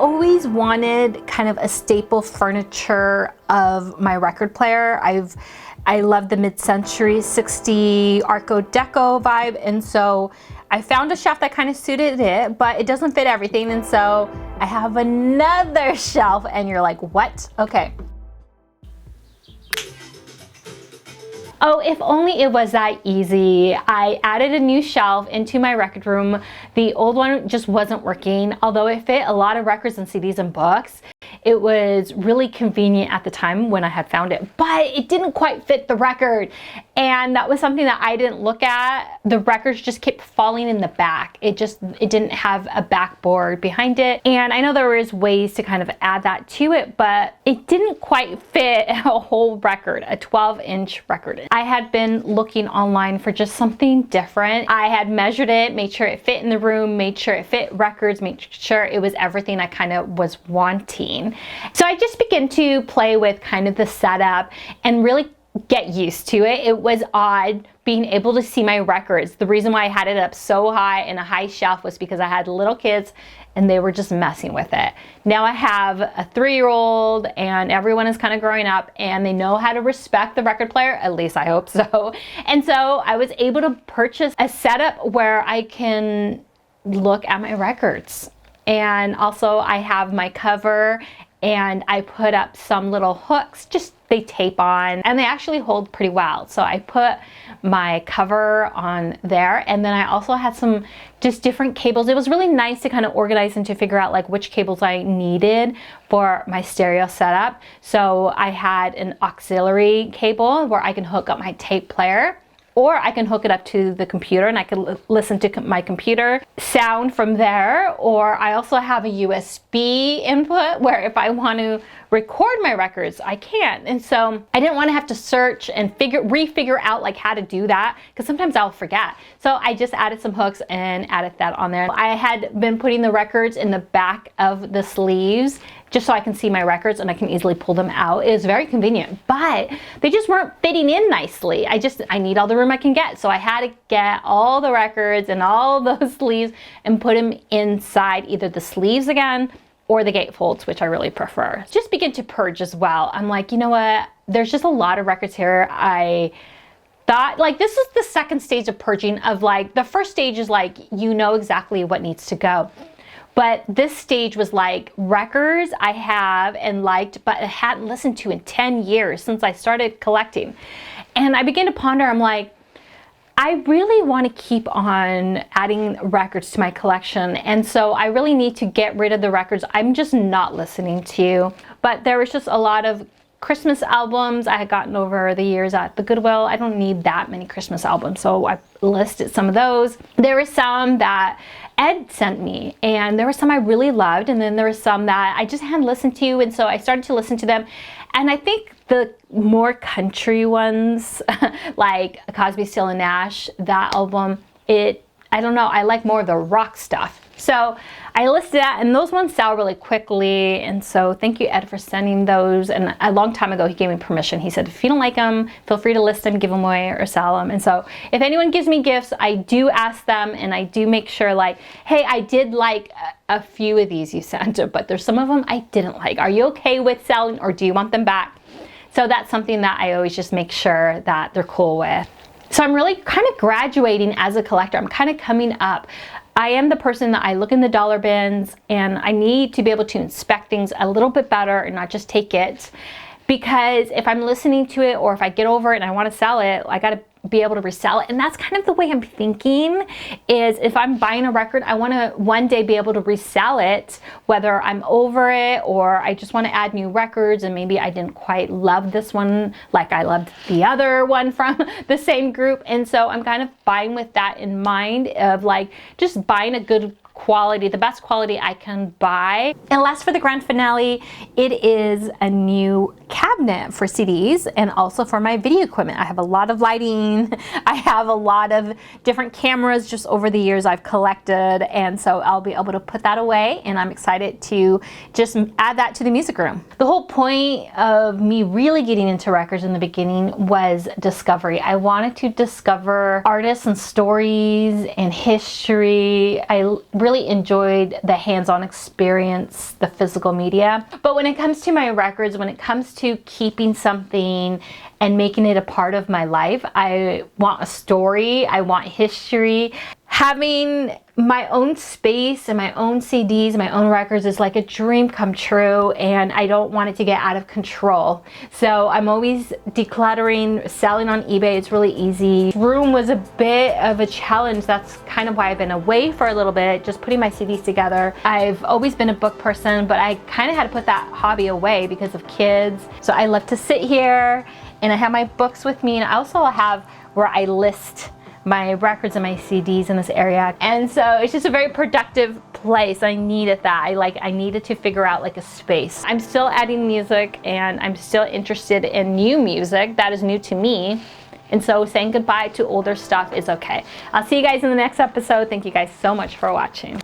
always wanted kind of a staple furniture of my record player. I love the mid-century 60 Arco Deco vibe, and so I found a shelf that kind of suited it, but it doesn't fit everything, and so I have another shelf, and you're like, what? Okay. Oh, if only it was that easy. I added a new shelf into my record room. The old one just wasn't working. Although it fit a lot of records and CDs and books, it was really convenient at the time when I had found it, but it didn't quite fit the record. And that was something that I didn't look at. The records just kept falling in the back. It didn't have a backboard behind it. And I know there was ways to kind of add that to it, but it didn't quite fit a whole record, a 12-inch record. I had been looking online for just something different. I had measured it, made sure it fit in the room, made sure it fit records, made sure it was everything I kind of was wanting. So I just began to play with kind of the setup and really get used to it. It was odd being able to see my records. The reason why I had it up so high in a high shelf was because I had little kids and they were just messing with it. Now I have a 3-year-old and everyone is kind of growing up and they know how to respect the record player, at least I hope so. And so I was able to purchase a setup where I can look at my records. And also I have my cover and I put up some little hooks, just they tape on and they actually hold pretty well. So I put my cover on there, and then I also had some just different cables. It was really nice to kind of organize and to figure out like which cables I needed for my stereo setup. So I had an auxiliary cable where I can hook up my tape player, or I can hook it up to the computer and I can listen to my computer sound from there. Or I also have a USB input where if I want to record my records, I can. And so I didn't want to have to search and refigure out like how to do that, because sometimes I'll forget. So I just added some hooks and added that on there. I had been putting the records in the back of the sleeves just so I can see my records and I can easily pull them out. It was very convenient, but they just weren't fitting in nicely. I need all the room I can get. So I had to get all the records and all those sleeves and put them inside either the sleeves again or the gatefolds, which I really prefer. Just begin to purge as well. I'm like, you know what? There's just a lot of records here. I thought like this is the second stage of purging. Of like the first stage is like, you know exactly what needs to go. But this stage was like records I have and liked, but I hadn't listened to in 10 years since I started collecting. And I began to ponder, I'm like, I really want to keep on adding records to my collection. And so I really need to get rid of the records I'm just not listening to. But there was just a lot of Christmas albums I had gotten over the years at the Goodwill. I don't need that many Christmas albums, so I listed some of those. There were some that Ed sent me, and there were some I really loved, and then there were some that I just hadn't listened to, and so I started to listen to them. And I think the more country ones, like Cosby, Still and Nash, that album, I don't know, I like more of the rock stuff. So I listed that, and those ones sell really quickly. And so thank you, Ed, for sending those. And a long time ago, he gave me permission. He said, if you don't like them, feel free to list them, give them away, or sell them. And so if anyone gives me gifts, I do ask them, and I do make sure like, hey, I did like a few of these you sent, but there's some of them I didn't like. Are you okay with selling, or do you want them back? So that's something that I always just make sure that they're cool with. So I'm really kind of graduating as a collector. I'm kind of coming up. I am the person that I look in the dollar bins, and I need to be able to inspect things a little bit better and not just take it. Because if I'm listening to it, or if I get over it and I want to sell it, I got to be able to resell it. And that's kind of the way I'm thinking, is if I'm buying a record, I want to one day be able to resell it, whether I'm over it or I just want to add new records and maybe I didn't quite love this one like I loved the other one from the same group. And so I'm kind of buying with that in mind, of like just buying a good quality, the best quality I can buy. And last, for the grand finale, it is a new cabinet for CDs and also for my video equipment. I have a lot of lighting. I have a lot of different cameras just over the years I've collected, and so I'll be able to put that away, and I'm excited to just add that to the music room. The whole point of me really getting into records in the beginning was discovery. I wanted to discover artists and stories and history. I really enjoyed the hands-on experience, the physical media. But when it comes to my records, when it comes to keeping something and making it a part of my life, I want a story, I want history. Having my own space and my own CDs, my own records is like a dream come true, and I don't want it to get out of control. So I'm always decluttering, selling on eBay. It's really easy. Room was a bit of a challenge. That's kind of why I've been away for a little bit, just putting my CDs together. I've always been a book person, but I kind of had to put that hobby away because of kids. So I love to sit here and I have my books with me, and I also have where I list my records and my CDs in this area. And so it's just a very productive place. I needed that. I needed to figure out like a space. I'm still adding music, and I'm still interested in new music that is new to me. And so saying goodbye to older stuff is okay. I'll see you guys in the next episode. Thank you guys so much for watching.